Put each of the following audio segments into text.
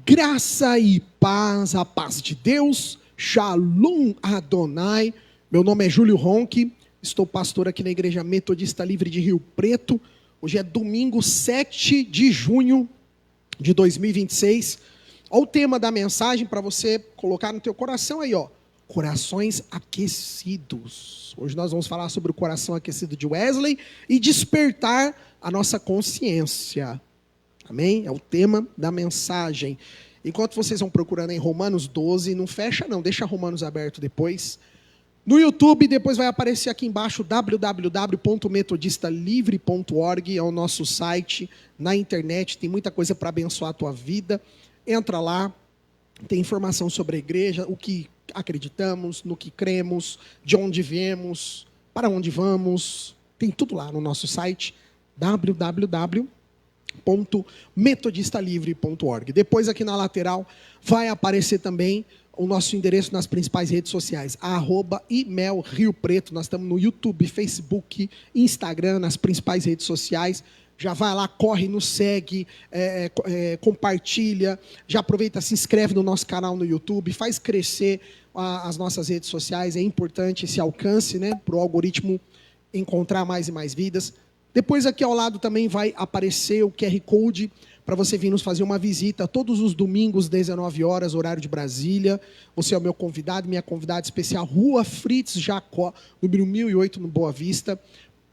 Graça e paz, a paz de Deus, Shalom Adonai. Meu nome é Júlio Ronque, estou pastor aqui na Igreja Metodista Livre de Rio Preto. Hoje é domingo 7 de junho de 2026. Olha o tema da mensagem para você colocar no teu coração aí, ó. Corações aquecidos. Hoje nós vamos falar sobre o coração aquecido de Wesley e despertar a nossa consciência. Amém? É o tema da mensagem. Enquanto vocês vão procurando em Romanos 12, não fecha não, deixa Romanos aberto depois. No YouTube, depois vai aparecer aqui embaixo www.metodistalivre.org, é o nosso site na internet, tem muita coisa para abençoar a tua vida. Entra lá, tem informação sobre a igreja, o que acreditamos, no que cremos, de onde viemos, para onde vamos, tem tudo lá no nosso site, www.metodistalivre.org. Depois aqui na lateral vai aparecer também o nosso endereço nas principais redes sociais, @imelriopreto. Nós estamos no YouTube, Facebook, Instagram, nas principais redes sociais. Já vai lá, corre, nos segue, compartilha, já aproveita, se inscreve no nosso canal no YouTube, faz crescer as nossas redes sociais. É importante esse alcance, né, para o algoritmo encontrar mais e mais vidas. Depois aqui ao lado também vai aparecer o QR Code para você vir nos fazer uma visita todos os domingos, 19 horas, horário de Brasília. Você é o meu convidado, minha convidada especial, Rua Fritz Jacó, número 1008, no Boa Vista.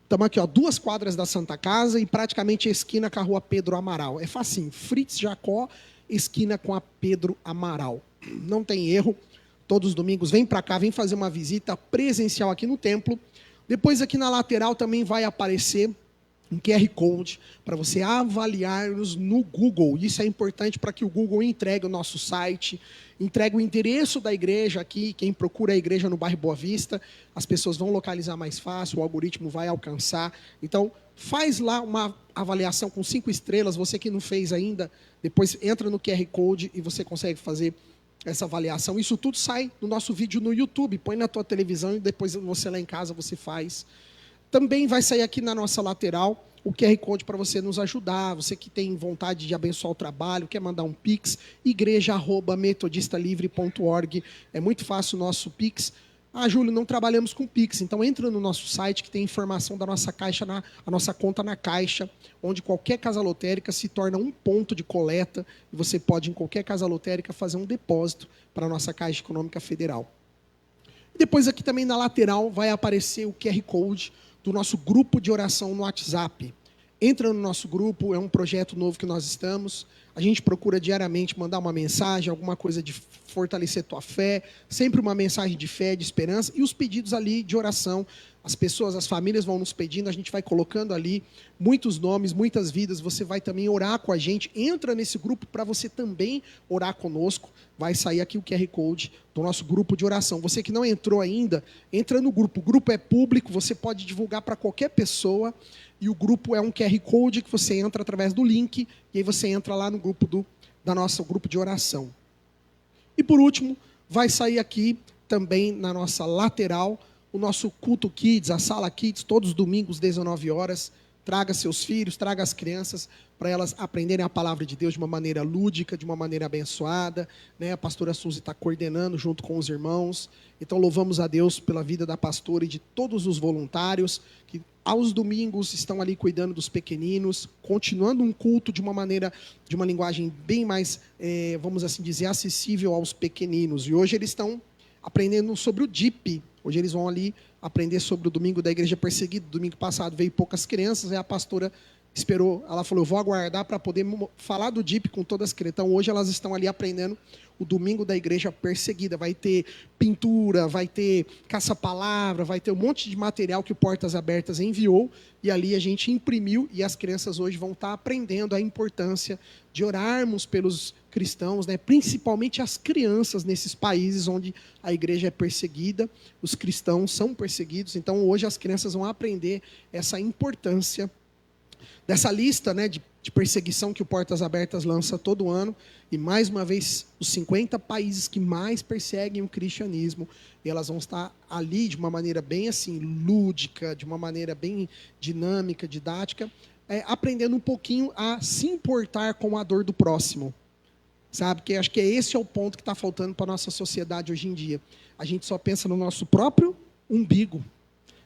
Estamos aqui, ó, 2 quadras da Santa Casa e praticamente a esquina com a Rua Pedro Amaral. É facinho, Fritz Jacó, esquina com a Pedro Amaral. Não tem erro, todos os domingos vem para cá, vem fazer uma visita presencial aqui no templo. Depois aqui na lateral também vai aparecer um QR Code para você avaliar-nos no Google. Isso é importante para que o Google entregue o nosso site, entregue o endereço da igreja aqui. Quem procura a igreja no bairro Boa Vista, as pessoas vão localizar mais fácil, o algoritmo vai alcançar. Então, faz lá uma avaliação com 5 estrelas. Você que não fez ainda, depois entra no QR Code e você consegue fazer essa avaliação. Isso tudo sai do nosso vídeo no YouTube. Põe na tua televisão e depois você lá em casa você faz. Também vai sair aqui na nossa lateral o QR Code para você nos ajudar. Você que tem vontade de abençoar o trabalho, quer mandar um Pix, igreja@metodistalivre.org. É muito fácil o nosso Pix. Júlio, não trabalhamos com Pix, então entra no nosso site que tem informação da nossa caixa, a nossa conta na Caixa, onde qualquer casa lotérica se torna um ponto de coleta e você pode, em qualquer casa lotérica, fazer um depósito para a nossa Caixa Econômica Federal. E depois aqui também na lateral vai aparecer o QR Code do nosso grupo de oração no WhatsApp. Entra no nosso grupo, é um projeto novo que nós estamos. A gente procura diariamente mandar uma mensagem, alguma coisa de fortalecer tua fé, sempre uma mensagem de fé, de esperança, e os pedidos ali de oração. As pessoas, as famílias vão nos pedindo, a gente vai colocando ali muitos nomes, muitas vidas. Você vai também orar com a gente. Entra nesse grupo para você também orar conosco. Vai sair aqui o QR Code do nosso grupo de oração. Você que não entrou ainda, entra no grupo. O grupo é público, você pode divulgar para qualquer pessoa. E o grupo é um QR Code que você entra através do link. E aí você entra lá no grupo da nosso grupo de oração. E por último, vai sair aqui também na nossa lateral o nosso culto Kids, a sala Kids, todos os domingos, 19 horas. Traga seus filhos, traga as crianças, para elas aprenderem a palavra de Deus de uma maneira lúdica, de uma maneira abençoada. Né? A pastora Suzy está coordenando junto com os irmãos. Então, louvamos a Deus pela vida da pastora e de todos os voluntários que aos domingos estão ali cuidando dos pequeninos, continuando um culto de uma maneira, de uma linguagem bem mais, vamos assim dizer, acessível aos pequeninos. E hoje eles estão aprendendo sobre o DIP. Hoje eles vão ali aprender sobre o domingo da igreja perseguida. Domingo passado veio poucas crianças, e a pastora esperou, ela falou, eu vou aguardar para poder falar do DIP com todas as crianças. Então hoje elas estão ali aprendendo o domingo da igreja perseguida. Vai ter pintura, vai ter caça-palavra, vai ter um monte de material que o Portas Abertas enviou, e ali a gente imprimiu, e as crianças hoje vão estar aprendendo a importância de orarmos pelos cristãos, né? Principalmente as crianças nesses países onde a igreja é perseguida, os cristãos são perseguidos. Então hoje as crianças vão aprender essa importância dessa lista, né, de perseguição que o Portas Abertas lança todo ano, e mais uma vez os 50 países que mais perseguem o cristianismo, e elas vão estar ali de uma maneira bem assim lúdica, de uma maneira bem dinâmica, didática, aprendendo um pouquinho a se importar com a dor do próximo. sabe? Que acho que esse é o ponto que está faltando para a nossa sociedade hoje em dia. A gente só pensa no nosso próprio umbigo.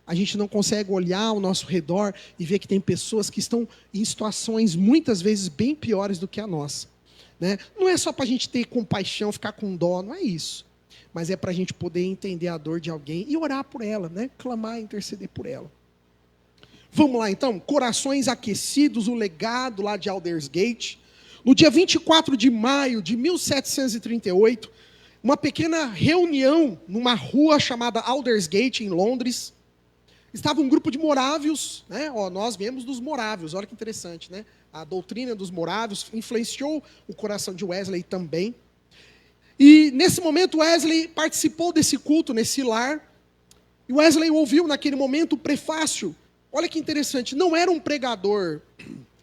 A gente não consegue olhar ao nosso redor e ver que tem pessoas que estão em situações muitas vezes bem piores do que a nossa, né? Não é só para a gente ter compaixão, ficar com dó, não é isso. Mas é para a gente poder entender a dor de alguém e orar por ela, né? Clamar e interceder por ela. Vamos lá então, corações aquecidos, o legado lá de Aldersgate. No dia 24 de maio de 1738, uma pequena reunião numa rua chamada Aldersgate, em Londres. Estava um grupo de morávios, né? Nós viemos dos morávios, olha que interessante, né? A doutrina dos morávios influenciou o coração de Wesley também. E nesse momento Wesley participou desse culto, nesse lar. E Wesley ouviu naquele momento o prefácio. Olha que interessante, não era um pregador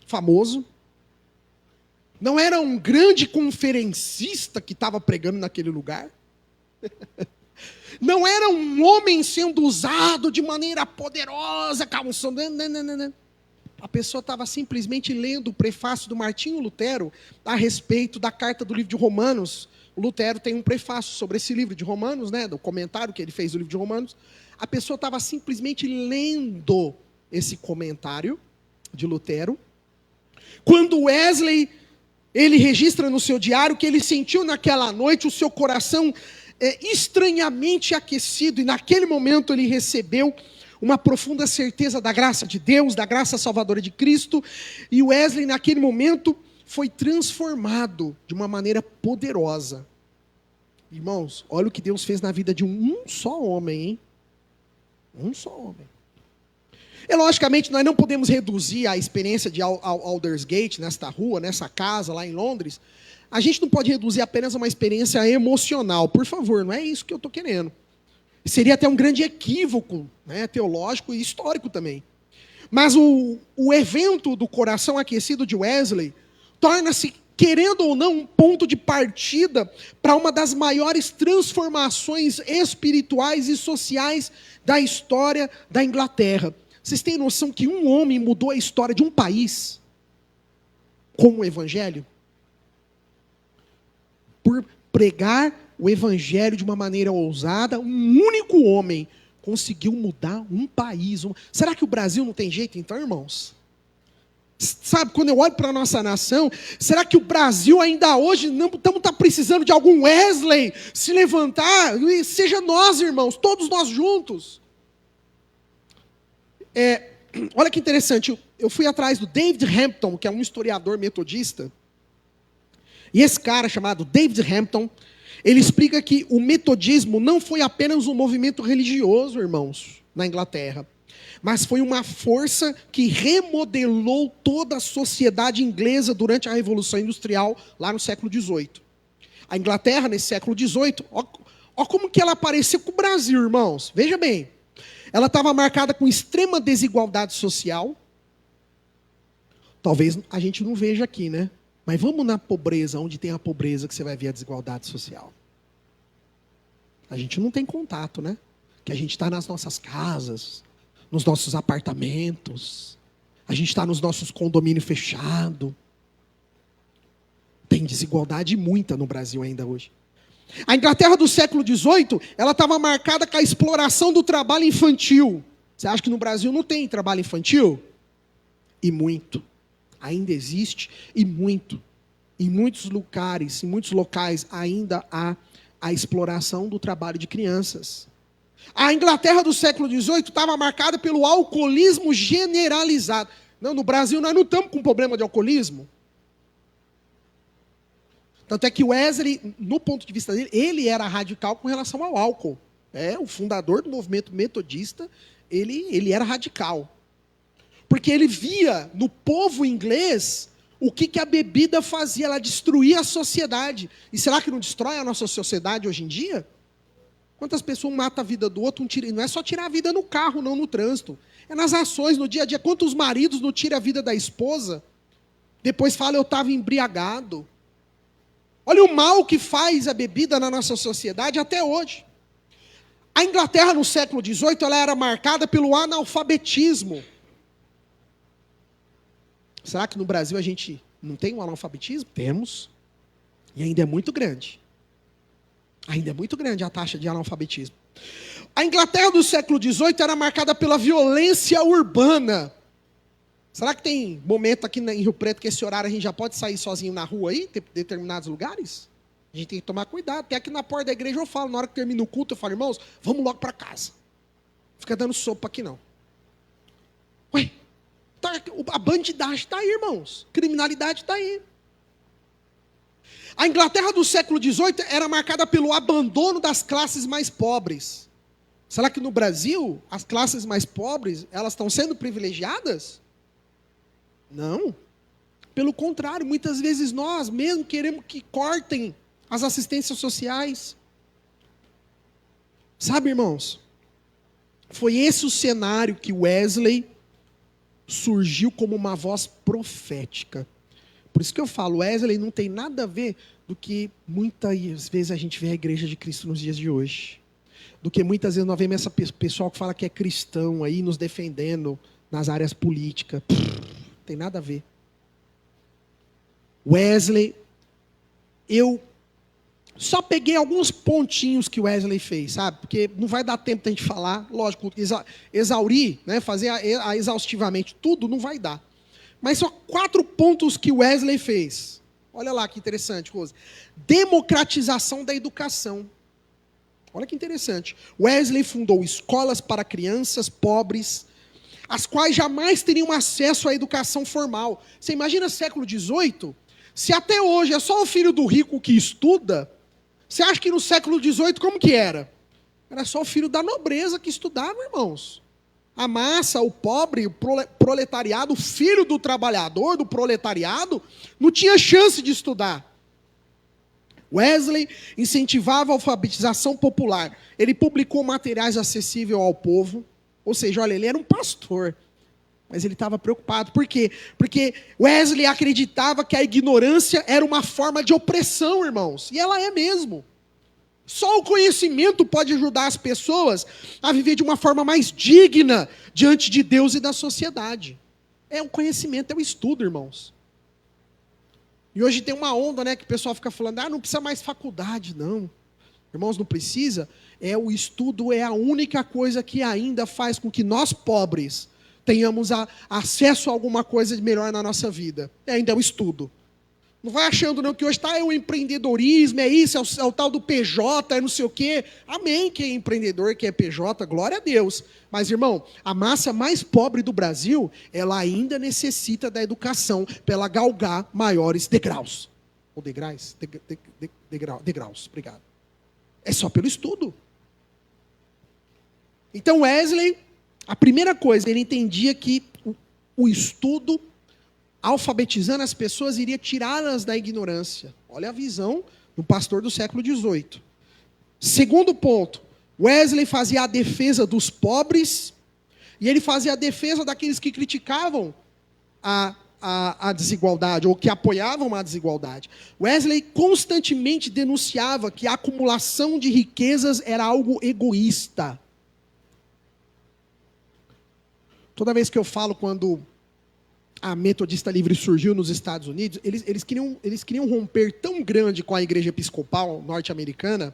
famoso, não era um grande conferencista que estava pregando naquele lugar, não era um homem sendo usado de maneira poderosa, calçando. Não. A pessoa estava simplesmente lendo o prefácio do Martinho Lutero a respeito da carta do livro de Romanos. O Lutero tem um prefácio sobre esse livro de Romanos, né, do comentário que ele fez do livro de Romanos. A pessoa estava simplesmente lendo esse comentário de Lutero. Quando Wesley, ele registra no seu diário que ele sentiu naquela noite o seu coração estranhamente aquecido, e naquele momento ele recebeu uma profunda certeza da graça de Deus, da graça salvadora de Cristo, e Wesley naquele momento foi transformado de uma maneira poderosa. Irmãos, olha o que Deus fez na vida de um só homem, hein? Um só homem. E logicamente nós não podemos reduzir a experiência de Aldersgate, nesta rua, nessa casa lá em Londres. A gente não pode reduzir apenas a uma experiência emocional, por favor, não é isso que eu estou querendo. Seria até um grande equívoco, né, teológico e histórico também. Mas o evento do coração aquecido de Wesley torna-se, querendo ou não, um ponto de partida para uma das maiores transformações espirituais e sociais da história da Inglaterra. Vocês têm noção que um homem mudou a história de um país com o evangelho? Por pregar o evangelho de uma maneira ousada, um único homem conseguiu mudar um país. Será que o Brasil não tem jeito então, irmãos? Sabe, quando eu olho para a nossa nação, será que o Brasil ainda hoje não está precisando de algum Wesley se levantar? E seja nós, irmãos, todos nós juntos. Olha que interessante, eu fui atrás do David Hampton, que é um historiador metodista. E esse cara, chamado David Hampton, ele explica que o metodismo não foi apenas um movimento religioso, irmãos, na Inglaterra, mas foi uma força que remodelou toda a sociedade inglesa durante a Revolução Industrial, lá no século XVIII. A Inglaterra, nesse século XVIII, ó como que ela parecia com o Brasil, irmãos. Veja bem, ela estava marcada com extrema desigualdade social. Talvez a gente não veja aqui, né? Mas vamos na pobreza, onde tem a pobreza que você vai ver a desigualdade social. A gente não tem contato, né? Que a gente está nas nossas casas, nos nossos apartamentos, a gente está nos nossos condomínios fechados. Tem desigualdade muita no Brasil ainda hoje. A Inglaterra do século XVIII, ela estava marcada com a exploração do trabalho infantil. Você acha que no Brasil não tem trabalho infantil? E muito. Ainda existe, e muito. Em muitos lugares, em muitos locais, ainda há a exploração do trabalho de crianças. A Inglaterra do século XVIII estava marcada pelo alcoolismo generalizado. Não, no Brasil nós não estamos com problema de alcoolismo. Tanto é que Wesley, no ponto de vista dele, ele era radical com relação ao álcool. O fundador do movimento metodista, ele era radical. Porque ele via no povo inglês o que a bebida fazia, ela destruía a sociedade. E será que não destrói a nossa sociedade hoje em dia? Quantas pessoas matam a vida do outro? Não é só tirar a vida no carro, não no trânsito. É nas ações, no dia a dia. Quantos maridos não tiram a vida da esposa? Depois fala, eu estava embriagado. Olha o mal que faz a bebida na nossa sociedade até hoje. A Inglaterra no século XVIII, ela era marcada pelo analfabetismo. Será que no Brasil a gente não tem um analfabetismo? Temos. E ainda é muito grande. Ainda é muito grande a taxa de analfabetismo. A Inglaterra do século XVIII era marcada pela violência urbana. Será que tem momento aqui em Rio Preto que esse horário a gente já pode sair sozinho na rua aí, em determinados lugares? A gente tem que tomar cuidado. Até aqui na porta da igreja eu falo, na hora que termina o culto, eu falo, irmãos, vamos logo para casa. Não fica dando sopa aqui não. Ué, a bandidagem está aí, irmãos. Criminalidade está aí. A Inglaterra do século XVIII era marcada pelo abandono das classes mais pobres. Será que no Brasil, as classes mais pobres, elas estão sendo privilegiadas? Não. Pelo contrário, muitas vezes nós mesmo queremos que cortem as assistências sociais. Sabe, irmãos? Foi esse o cenário que Wesley surgiu como uma voz profética. Por isso que eu falo, Wesley não tem nada a ver do que muitas vezes a gente vê a igreja de Cristo nos dias de hoje. Do que muitas vezes nós vemos essa pessoal que fala que é cristão aí nos defendendo nas áreas políticas. Tem nada a ver. Wesley, eu só peguei alguns pontinhos que Wesley fez, sabe? Porque não vai dar tempo de a gente falar, lógico, exaurir, né? Fazer exaustivamente tudo, não vai dar. Mas só 4 pontos que Wesley fez. Olha lá que interessante, Rose. Democratização da educação. Olha que interessante. Wesley fundou escolas para crianças pobres, as quais jamais teriam acesso à educação formal. Você imagina século XVIII? Se até hoje é só o filho do rico que estuda, você acha que no século XVIII como que era? Era só o filho da nobreza que estudava, irmãos. A massa, o pobre, o proletariado, o filho do trabalhador, do proletariado, não tinha chance de estudar. Wesley incentivava a alfabetização popular. Ele publicou materiais acessíveis ao povo. Ou seja, olha, ele era um pastor, mas ele estava preocupado. Por quê? Porque Wesley acreditava que a ignorância era uma forma de opressão, irmãos. E ela é mesmo. Só o conhecimento pode ajudar as pessoas a viver de uma forma mais digna diante de Deus e da sociedade. É o conhecimento, é o estudo, irmãos. E hoje tem uma onda, né, que o pessoal fica falando, não precisa mais faculdade, não. Irmãos, não precisa. O estudo é a única coisa que ainda faz com que nós, pobres, tenhamos acesso a alguma coisa de melhor na nossa vida. Ainda é o estudo. Não vai achando não que hoje está o empreendedorismo, é isso, é o tal do PJ, é não sei o quê. Amém, quem é empreendedor, quem é PJ, glória a Deus. Mas, irmão, a massa mais pobre do Brasil, ela ainda necessita da educação para ela galgar maiores degraus. Ou degraus? Degraus, obrigado. É só pelo estudo. Então Wesley, a primeira coisa, ele entendia que o estudo, alfabetizando as pessoas, iria tirá-las da ignorância. Olha a visão do pastor do século XVIII. Segundo ponto, Wesley fazia a defesa dos pobres e ele fazia a defesa daqueles que criticavam a desigualdade ou que apoiavam a desigualdade. Wesley constantemente denunciava que a acumulação de riquezas era algo egoísta. Toda vez que eu falo quando a Metodista Livre surgiu nos Estados Unidos, eles queriam romper tão grande com a igreja episcopal norte-americana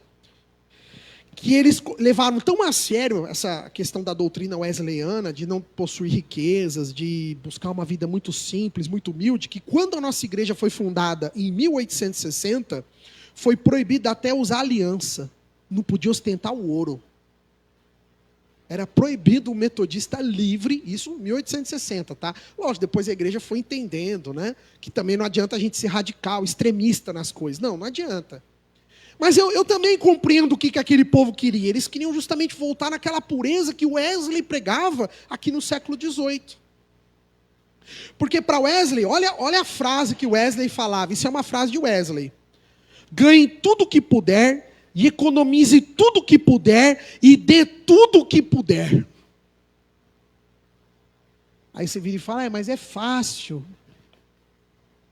que eles levaram tão a sério essa questão da doutrina wesleyana, de não possuir riquezas, de buscar uma vida muito simples, muito humilde, que quando a nossa igreja foi fundada em 1860, foi proibido até usar aliança. Não podia ostentar o ouro. Era proibido o metodista livre, isso em 1860, tá? Lógico, depois a igreja foi entendendo, né? Que também não adianta a gente ser radical, extremista nas coisas. Não adianta. Mas eu também compreendo o que aquele povo queria. Eles queriam justamente voltar naquela pureza que Wesley pregava aqui no século XVIII. Porque para Wesley, olha a frase que Wesley falava. Isso é uma frase de Wesley. Ganhe tudo o que puder e economize tudo o que puder e dê tudo o que puder. Aí você vira e fala, mas é fácil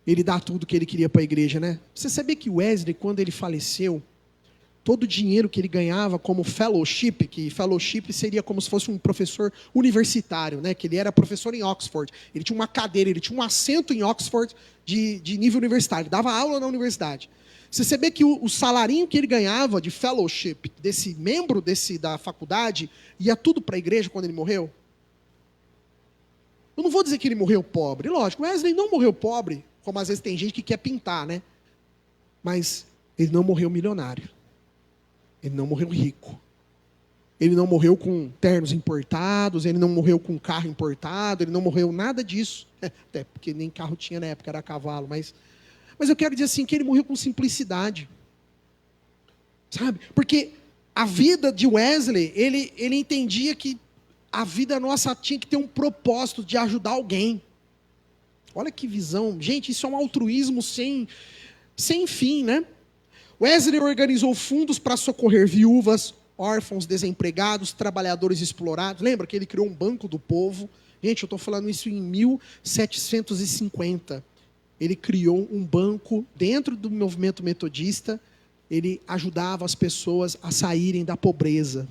ele dar tudo que ele queria para a igreja, né? Você sabia que Wesley, quando ele faleceu, todo o dinheiro que ele ganhava como fellowship, que fellowship seria como se fosse um professor universitário, né? Que ele era professor em Oxford. Ele tinha uma cadeira, ele tinha um assento em Oxford de nível universitário, ele dava aula na universidade. Você sabe que o salarinho que ele ganhava de fellowship, desse membro da faculdade, ia tudo para a igreja quando ele morreu? Eu não vou dizer que ele morreu pobre, lógico, Wesley não morreu pobre, como às vezes tem gente que quer pintar, né? Mas ele não morreu milionário. Ele não morreu rico. Ele não morreu com ternos importados, ele não morreu com carro importado, ele não morreu nada disso. Até porque nem carro tinha na época, era cavalo. Mas eu quero dizer assim, que ele morreu com simplicidade. Sabe? Porque a vida de Wesley, ele entendia que a vida nossa tinha que ter um propósito de ajudar alguém. Olha que visão. Gente, isso é um altruísmo sem fim, né? Wesley organizou fundos para socorrer viúvas, órfãos, desempregados, trabalhadores explorados. Lembra que ele criou um banco do povo? Gente, eu estou falando isso em 1750. Ele criou um banco dentro do movimento metodista. Ele ajudava as pessoas a saírem da pobreza.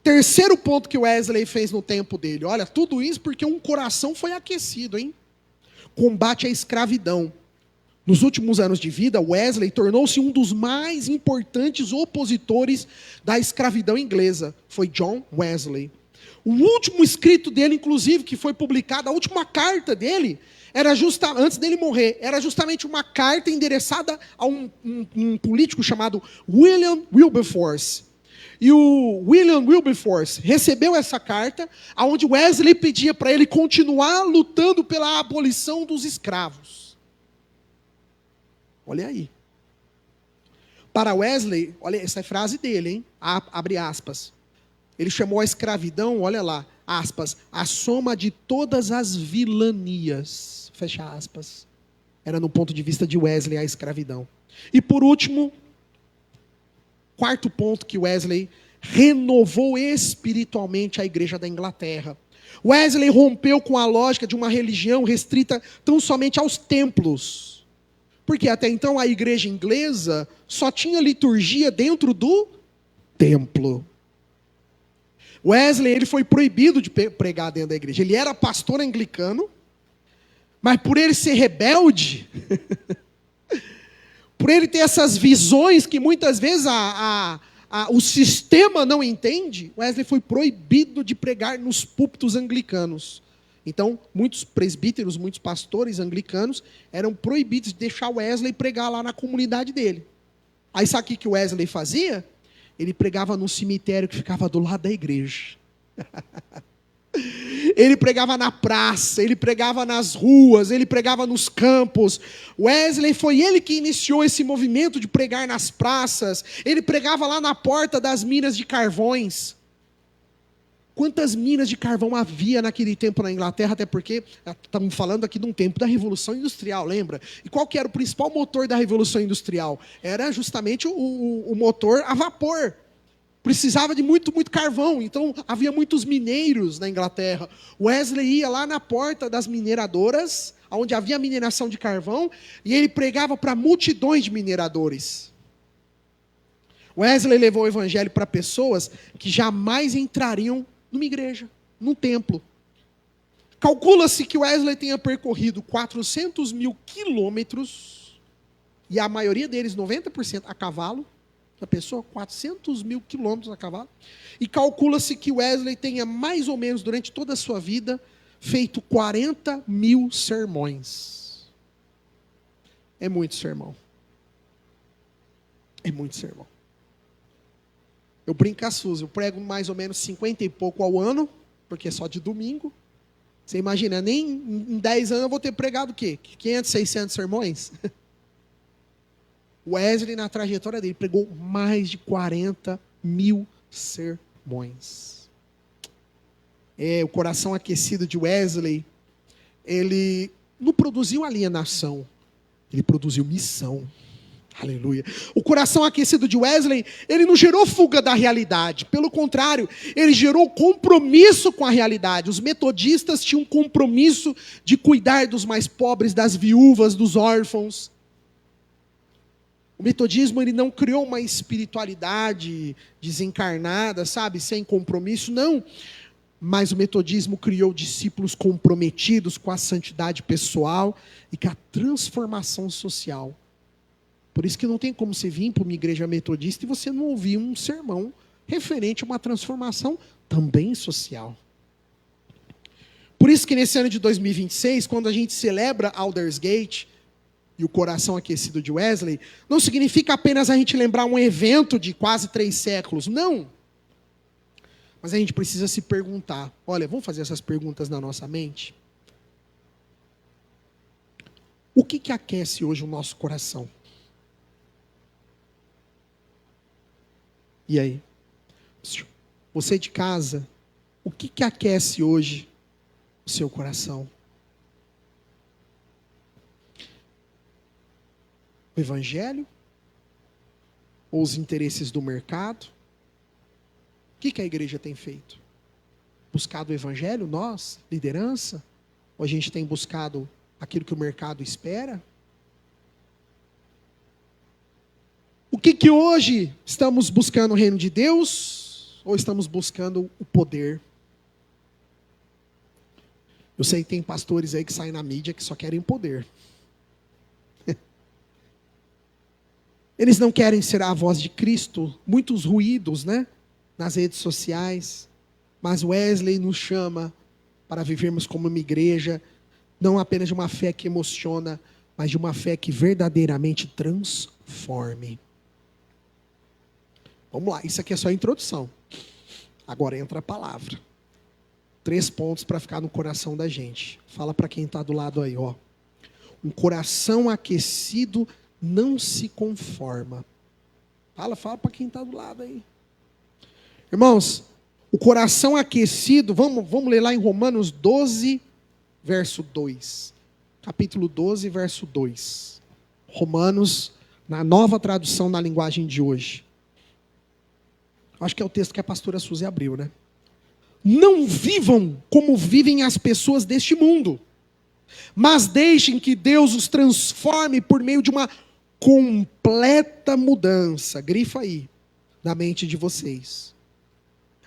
Terceiro ponto que Wesley fez no tempo dele. Olha, tudo isso porque um coração foi aquecido, hein? Combate à escravidão. Nos últimos anos de vida, Wesley tornou-se um dos mais importantes opositores da escravidão inglesa. Foi John Wesley. O último escrito dele, inclusive, que foi publicado, a última carta dele, antes dele morrer, era justamente uma carta endereçada a um político chamado William Wilberforce. E o William Wilberforce recebeu essa carta, onde Wesley pedia para ele continuar lutando pela abolição dos escravos. Olha aí. Para Wesley, olha essa é a frase dele, hein? Abre aspas. Ele chamou a escravidão, olha lá, aspas, a soma de todas as vilanias. Fecha aspas. Era no ponto de vista de Wesley a escravidão. E por último, quarto ponto que Wesley renovou espiritualmente a igreja da Inglaterra. Wesley rompeu com a lógica de uma religião restrita tão somente aos templos. Porque até então a igreja inglesa só tinha liturgia dentro do templo. Wesley, ele foi proibido de pregar dentro da igreja. Ele era pastor anglicano, mas por ele ser rebelde, por ele ter essas visões que muitas vezes o sistema não entende, Wesley foi proibido de pregar nos púlpitos anglicanos. Então, muitos presbíteros, muitos pastores anglicanos eram proibidos de deixar Wesley pregar lá na comunidade dele. Aí sabe o que Wesley fazia? Ele pregava num cemitério que ficava do lado da igreja. Ele pregava na praça, ele pregava nas ruas, ele pregava nos campos. Wesley foi ele que iniciou esse movimento de pregar nas praças. Ele pregava lá na porta das minas de carvões. Quantas minas de carvão havia naquele tempo na Inglaterra, até porque estamos falando aqui de um tempo da Revolução Industrial, lembra? E qual que era o principal motor da Revolução Industrial? Era justamente o motor a vapor. Precisava de muito carvão, então havia muitos mineiros na Inglaterra. Wesley ia lá na porta das mineradoras, onde havia mineração de carvão, e ele pregava para multidões de mineradores. Wesley levou o evangelho para pessoas que jamais entrariam numa igreja, num templo. Calcula-se que Wesley tenha percorrido 400 mil quilômetros, e a maioria deles, 90%, a cavalo. A pessoa, 400 mil quilômetros a cavalo. E calcula-se que Wesley tenha mais ou menos, durante toda a sua vida, feito 40 mil sermões. É muito sermão. É muito sermão. Eu brinco com a Suzy, eu prego mais ou menos 50 e pouco ao ano, porque é só de domingo. Você imagina, nem em 10 anos eu vou ter pregado o quê? 500, 600 sermões? Wesley, na trajetória dele, pregou mais de 40 mil sermões. O coração aquecido de Wesley, ele não produziu alienação, ele produziu missão. Aleluia. O coração aquecido de Wesley, ele não gerou fuga da realidade. Pelo contrário, ele gerou compromisso com a realidade. Os metodistas tinham um compromisso de cuidar dos mais pobres, das viúvas, dos órfãos. O metodismo ele não criou uma espiritualidade desencarnada, sabe, sem compromisso, não. Mas o metodismo criou discípulos comprometidos com a santidade pessoal e com a transformação social. Por isso que não tem como você vir para uma igreja metodista e você não ouvir um sermão referente a uma transformação também social. Por isso que nesse ano de 2026, quando a gente celebra Aldersgate e o coração aquecido de Wesley, não significa apenas a gente lembrar um evento de quase 3 séculos, não. Mas a gente precisa se perguntar, olha, vamos fazer essas perguntas na nossa mente? O que aquece hoje o nosso coração? E aí? Você de casa, o que aquece hoje o seu coração? O evangelho? Ou os interesses do mercado? O que a igreja tem feito? Buscado o evangelho, nós, liderança? Ou a gente tem buscado aquilo que o mercado espera? O que hoje estamos buscando o reino de Deus? Ou estamos buscando o poder? Eu sei que tem pastores aí que saem na mídia que só querem poder. Eles não querem ser a voz de Cristo. Muitos ruídos, né? Nas redes sociais. Mas Wesley nos chama para vivermos como uma igreja, não apenas de uma fé que emociona, mas de uma fé que verdadeiramente transforme. Vamos lá, isso aqui é só a introdução. Agora entra a palavra. 3 pontos para ficar no coração da gente. Fala para quem está do lado aí, ó. Um coração aquecido não se conforma. Fala para quem está do lado aí. Irmãos, o coração aquecido, vamos ler lá em Romanos 12, verso 2. Capítulo 12, verso 2. Romanos, na nova tradução na linguagem de hoje. Acho que é o texto que a pastora Suzy abriu, né? Não vivam como vivem as pessoas deste mundo, mas deixem que Deus os transforme por meio de uma completa mudança, grifa aí, na mente de vocês.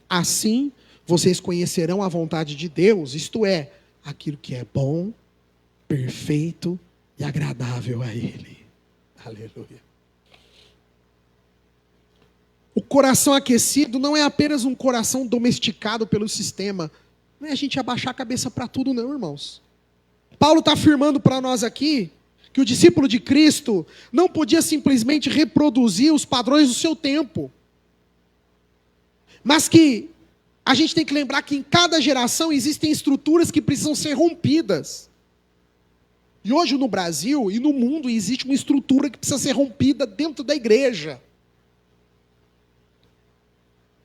Assim, vocês conhecerão a vontade de Deus, isto é, aquilo que é bom, perfeito e agradável a Ele. Aleluia. O coração aquecido não é apenas um coração domesticado pelo sistema. Não é a gente abaixar a cabeça para tudo não, irmãos. Paulo está afirmando para nós aqui que o discípulo de Cristo não podia simplesmente reproduzir os padrões do seu tempo. Mas que a gente tem que lembrar que em cada geração existem estruturas que precisam ser rompidas. E hoje no Brasil e no mundo existe uma estrutura que precisa ser rompida dentro da igreja.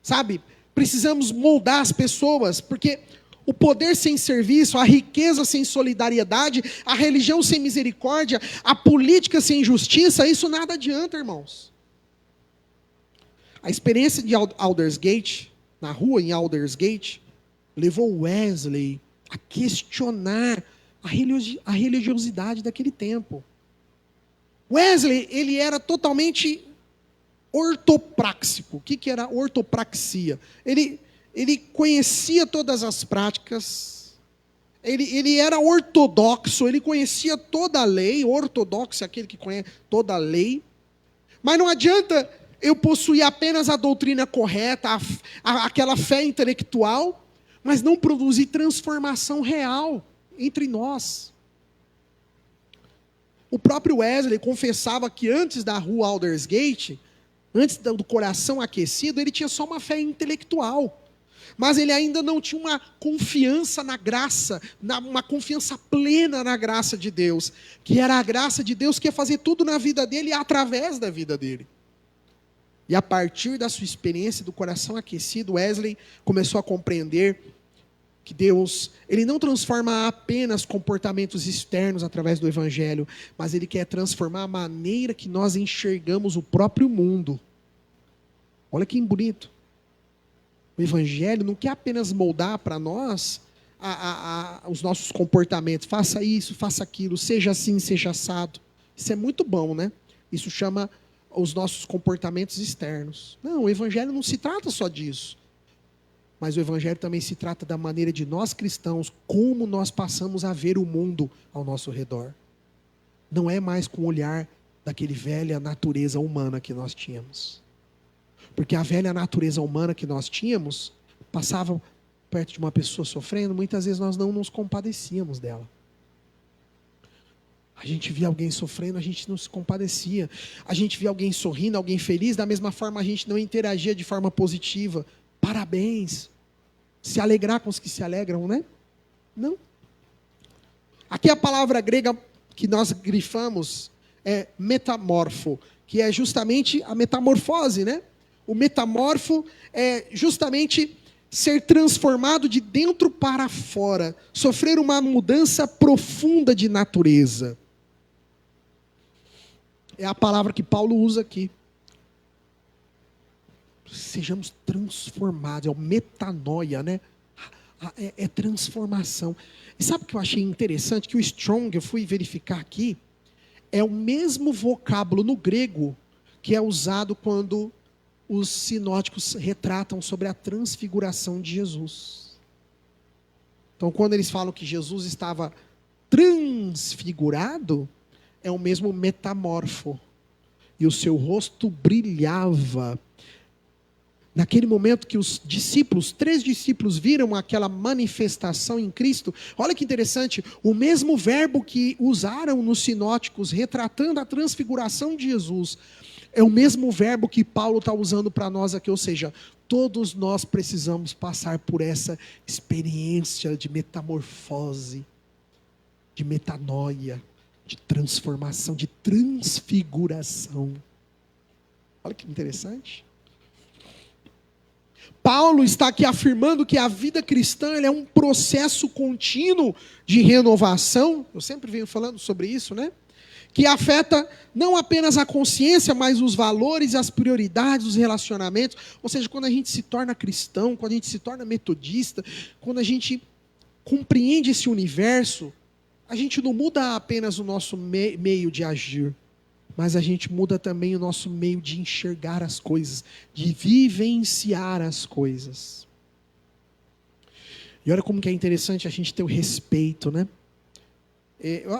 Sabe, precisamos moldar as pessoas, porque o poder sem serviço, a riqueza sem solidariedade, a religião sem misericórdia, a política sem justiça, isso nada adianta, irmãos. A experiência de Aldersgate, na rua em Aldersgate, levou Wesley a questionar a religiosidade daquele tempo. Wesley, ele era totalmente ortopráxico. O que era ortopraxia? Ele conhecia todas as práticas, ele era ortodoxo, ele conhecia toda a lei, ortodoxo é aquele que conhece toda a lei, mas não adianta eu possuir apenas a doutrina correta, aquela fé intelectual, mas não produzir transformação real entre nós. O próprio Wesley confessava que antes da rua Aldersgate, antes do coração aquecido, ele tinha só uma fé intelectual. Mas ele ainda não tinha uma confiança na graça, uma confiança plena na graça de Deus. Que era a graça de Deus que ia fazer tudo na vida dele e através da vida dele. E a partir da sua experiência do coração aquecido, Wesley começou a compreender que Deus, Ele não transforma apenas comportamentos externos através do Evangelho, mas Ele quer transformar a maneira que nós enxergamos o próprio mundo. Olha que bonito. O Evangelho não quer apenas moldar para nós os nossos comportamentos. Faça isso, faça aquilo, seja assim, seja assado. Isso é muito bom, né? Isso chama os nossos comportamentos externos. Não, o evangelho não se trata só disso. Mas o evangelho também se trata da maneira de nós cristãos, como nós passamos a ver o mundo ao nosso redor. Não é mais com o olhar daquele velha natureza humana que nós tínhamos. Porque a velha natureza humana que nós tínhamos, passava perto de uma pessoa sofrendo, muitas vezes nós não nos compadecíamos dela. A gente via alguém sofrendo, a gente não se compadecia. A gente via alguém sorrindo, alguém feliz, da mesma forma a gente não interagia de forma positiva. Parabéns. Se alegrar com os que se alegram, né? Não. Aqui a palavra grega que nós grifamos é metamorfo, que é justamente a metamorfose, né? O metamorfo é justamente ser transformado de dentro para fora, sofrer uma mudança profunda de natureza. É a palavra que Paulo usa aqui. Sejamos transformados, é o metanoia, né? É transformação. E sabe o que eu achei interessante? Que o Strong, eu fui verificar aqui, é o mesmo vocábulo no grego que é usado quando os sinóticos retratam sobre a transfiguração de Jesus. Então, quando eles falam que Jesus estava transfigurado, é o mesmo metamorfo. E o seu rosto brilhava. Naquele momento que os discípulos, 3 discípulos, viram aquela manifestação em Cristo, olha que interessante, o mesmo verbo que usaram nos sinóticos, retratando a transfiguração de Jesus, é o mesmo verbo que Paulo está usando para nós aqui, ou seja, todos nós precisamos passar por essa experiência de metamorfose, de metanoia, de transformação, de transfiguração. Olha que interessante. Paulo está aqui afirmando que a vida cristã é um processo contínuo de renovação. Eu sempre venho falando sobre isso, né? Que afeta não apenas a consciência, mas os valores, as prioridades, os relacionamentos. Ou seja, quando a gente se torna cristão, quando a gente se torna metodista, quando a gente compreende esse universo, a gente não muda apenas o nosso meio de agir, mas a gente muda também o nosso meio de enxergar as coisas, de vivenciar as coisas. E olha como que é interessante a gente ter o respeito, né?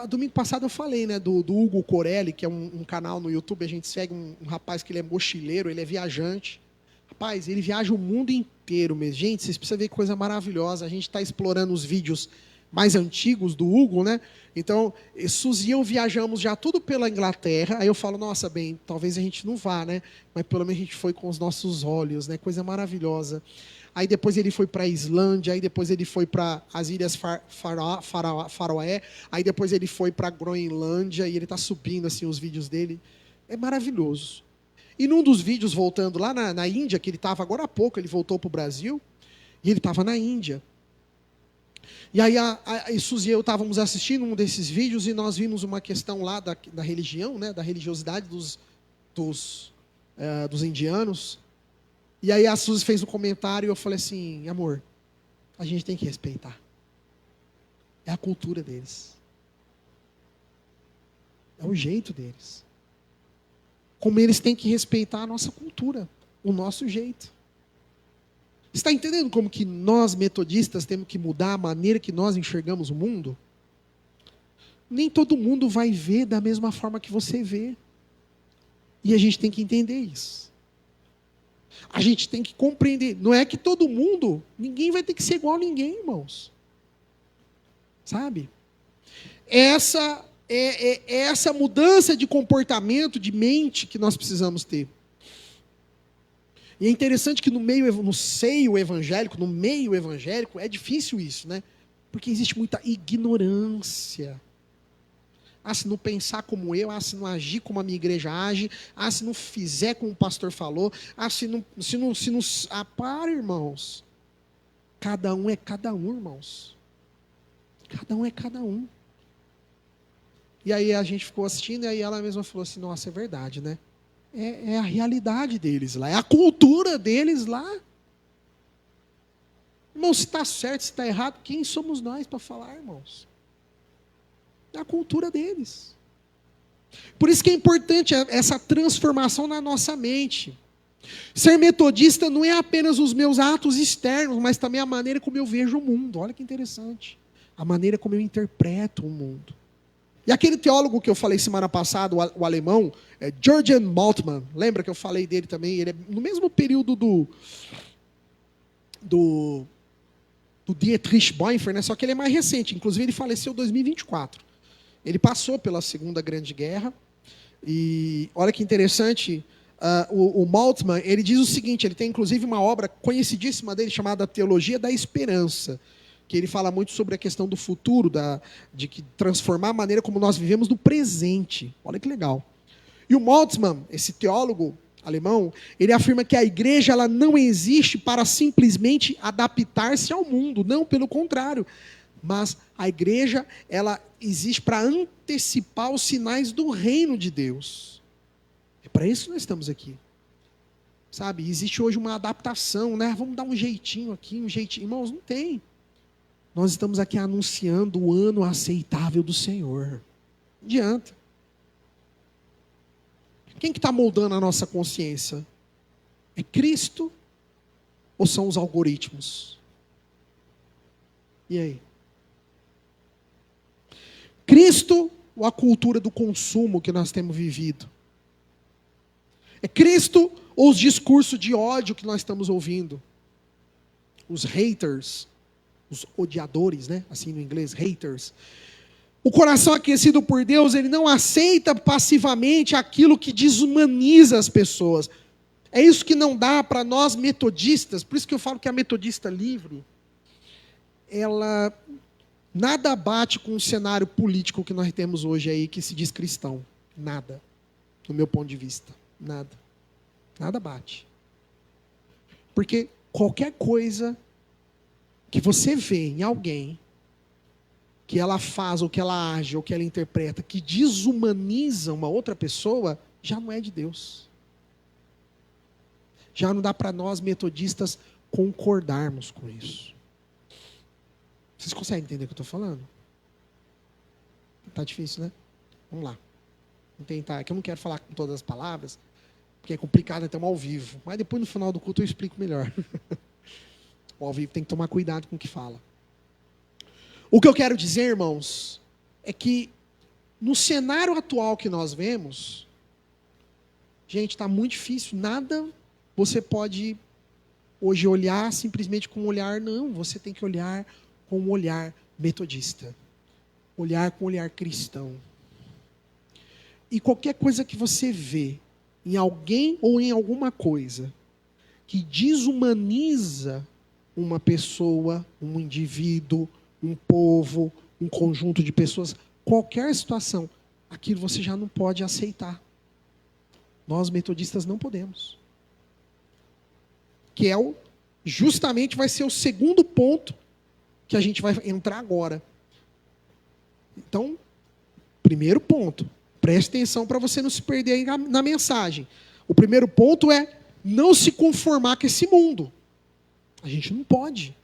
Domingo passado eu falei, né, do Hugo Corelli, que é um canal no YouTube, a gente segue um rapaz que ele é mochileiro, ele é viajante. Rapaz, ele viaja o mundo inteiro mesmo. Gente, vocês precisam ver que coisa maravilhosa. A gente está explorando os vídeos mais antigos do Hugo, né? Então, Suzy e eu viajamos já tudo pela Inglaterra. Aí eu falo, nossa, bem, talvez a gente não vá, né? Mas pelo menos a gente foi com os nossos olhos, né? Coisa maravilhosa. Aí depois ele foi para a Islândia, aí depois ele foi para as Ilhas Faroé, aí depois ele foi para a Groenlândia, e ele está subindo assim os vídeos dele. É maravilhoso. E num dos vídeos, voltando lá na Índia, que ele estava agora há pouco, ele voltou para o Brasil, e ele estava na Índia. E aí a Suzy e eu estávamos assistindo um desses vídeos, e nós vimos uma questão lá da religião, né, da religiosidade dos indianos. E aí a Suzy fez um comentário e eu falei assim, amor, a gente tem que respeitar. É a cultura deles. É o jeito deles. Como eles têm que respeitar a nossa cultura, o nosso jeito. Está entendendo como que nós metodistas temos que mudar a maneira que nós enxergamos o mundo? Nem todo mundo vai ver da mesma forma que você vê. E a gente tem que entender isso. A gente tem que compreender. Não é que todo mundo, ninguém vai ter que ser igual a ninguém, irmãos. Sabe? Essa mudança de comportamento, de mente que nós precisamos ter. E é interessante que no seio evangélico, no meio evangélico, é difícil isso, né? Porque existe muita ignorância. Se não pensar como eu, se não agir como a minha igreja age, se não fizer como o pastor falou, se não, para, irmãos. Cada um é cada um, irmãos. Cada um é cada um. E aí a gente ficou assistindo, e aí ela mesma falou assim, nossa, é verdade, né? É a realidade deles lá, é a cultura deles lá. Irmão, se está certo, se está errado, quem somos nós para falar, irmãos? É a cultura deles. Por isso que é importante essa transformação na nossa mente. Ser metodista não é apenas os meus atos externos, mas também a maneira como eu vejo o mundo. Olha que interessante. A maneira como eu interpreto o mundo. E aquele teólogo que eu falei semana passada, o alemão, Jürgen Moltmann, lembra que eu falei dele também? Ele é no mesmo período do Dietrich Bonhoeffer, né? Só que ele é mais recente. Inclusive ele faleceu em 2024. Ele passou pela Segunda Grande Guerra. E olha que interessante, o Moltmann, ele diz o seguinte, ele tem inclusive uma obra conhecidíssima dele chamada Teologia da Esperança, que ele fala muito sobre a questão do futuro, de que transformar a maneira como nós vivemos no presente. Olha que legal. E o Moltmann, esse teólogo alemão, ele afirma que a igreja ela não existe para simplesmente adaptar-se ao mundo, não, pelo contrário. Mas a igreja ela existe para antecipar os sinais do reino de Deus. É para isso que nós estamos aqui. Sabe, existe hoje uma adaptação, né? Vamos dar um jeitinho aqui, um jeitinho. Irmãos, não tem. Nós estamos aqui anunciando o ano aceitável do Senhor. Não adianta. Quem que está moldando a nossa consciência? É Cristo ou são os algoritmos? E aí? Cristo ou a cultura do consumo que nós temos vivido? É Cristo ou os discursos de ódio que nós estamos ouvindo? Os haters, os odiadores, né? Assim no inglês, haters. O coração aquecido por Deus, ele não aceita passivamente aquilo que desumaniza as pessoas. É isso que não dá para nós metodistas, por isso que eu falo que a metodista livre, ela nada bate com o cenário político que nós temos hoje aí, que se diz cristão. Nada. Do meu ponto de vista. Nada. Nada bate. Porque qualquer coisa que você vê em alguém, que ela faz, ou que ela age, ou que ela interpreta, que desumaniza uma outra pessoa, já não é de Deus. Já não dá para nós, metodistas, concordarmos com isso. Vocês conseguem entender o que eu estou falando? Está difícil, né? Vamos lá. Vamos tentar. Aqui eu não quero falar com todas as palavras, porque é complicado até um ao vivo. Mas depois, no final do culto, eu explico melhor. O ao vivo tem que tomar cuidado com o que fala. O que eu quero dizer, irmãos, é que no cenário atual que nós vemos, gente, está muito difícil. Nada você pode hoje olhar simplesmente com um olhar, não. Você tem que olhar com um olhar metodista. Olhar com um olhar cristão. E qualquer coisa que você vê em alguém ou em alguma coisa que desumaniza uma pessoa, um indivíduo, um povo, um conjunto de pessoas, qualquer situação, aquilo você já não pode aceitar. Nós metodistas não podemos. Que justamente vai ser o segundo ponto que a gente vai entrar agora. Então, primeiro ponto, preste atenção para você não se perder aí na mensagem. O primeiro ponto é não se conformar com esse mundo. A gente não pode.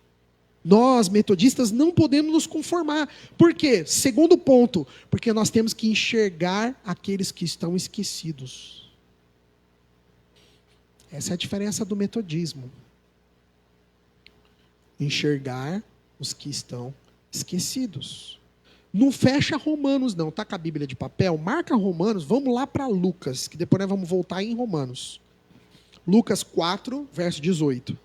Nós, metodistas, não podemos nos conformar. Por quê? Segundo ponto, porque nós temos que enxergar aqueles que estão esquecidos. Essa é a diferença do metodismo. Enxergar os que estão esquecidos. Não fecha Romanos, não. Está com a Bíblia de papel? Marca Romanos, vamos lá para Lucas, que depois nós vamos voltar em Romanos. Lucas 4, verso 18.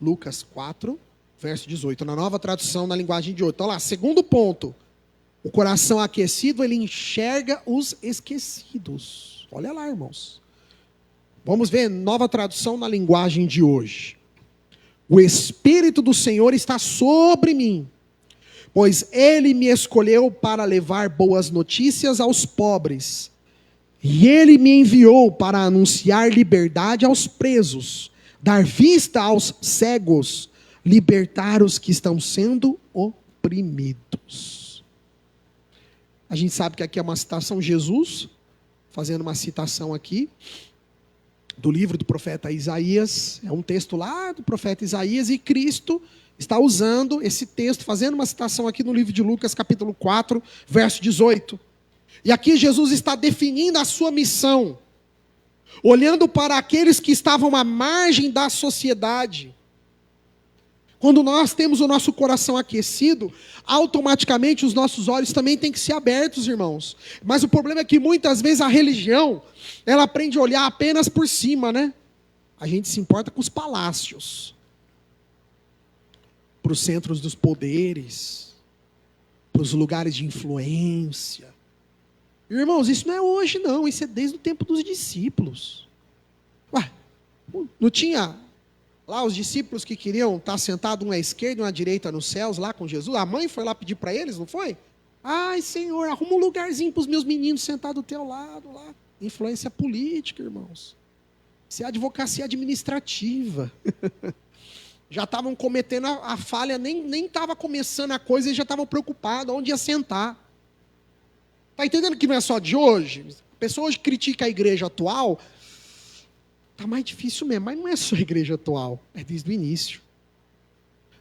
Lucas 4, verso 18, na nova tradução, na linguagem de hoje. Então lá, segundo ponto. O coração aquecido, ele enxerga os esquecidos. Olha lá, irmãos. Vamos ver, nova tradução na linguagem de hoje. O Espírito do Senhor está sobre mim, pois Ele me escolheu para levar boas notícias aos pobres. E Ele me enviou para anunciar liberdade aos presos, dar vista aos cegos, libertar os que estão sendo oprimidos. A gente sabe que aqui é uma citação, Jesus, fazendo uma citação aqui, do livro do profeta Isaías, é um texto lá do profeta Isaías, e Cristo está usando esse texto, fazendo uma citação aqui no livro de Lucas, capítulo 4, verso 18. E aqui Jesus está definindo a sua missão, olhando para aqueles que estavam à margem da sociedade. Quando nós temos o nosso coração aquecido, automaticamente os nossos olhos também têm que ser abertos, irmãos. Mas o problema é que muitas vezes a religião, ela aprende a olhar apenas por cima, né? A gente se importa com os palácios, para os centros dos poderes, para os lugares de influência. Irmãos, isso não é hoje não, isso é desde o tempo dos discípulos. Ué, não tinha lá os discípulos que queriam estar sentados um à esquerda e um à direita nos céus, lá com Jesus? A mãe foi lá pedir para eles, não foi? Ai, Senhor, arruma um lugarzinho para os meus meninos sentados do teu lado lá. Influência política, irmãos. Isso é advocacia administrativa. Já estavam cometendo a falha, nem estava começando a coisa, eles já estavam preocupados onde ia sentar. Está entendendo que não é só de hoje? A pessoa hoje critica a igreja atual. Está mais difícil mesmo, mas não é só a igreja atual, é desde o início.